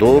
2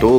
2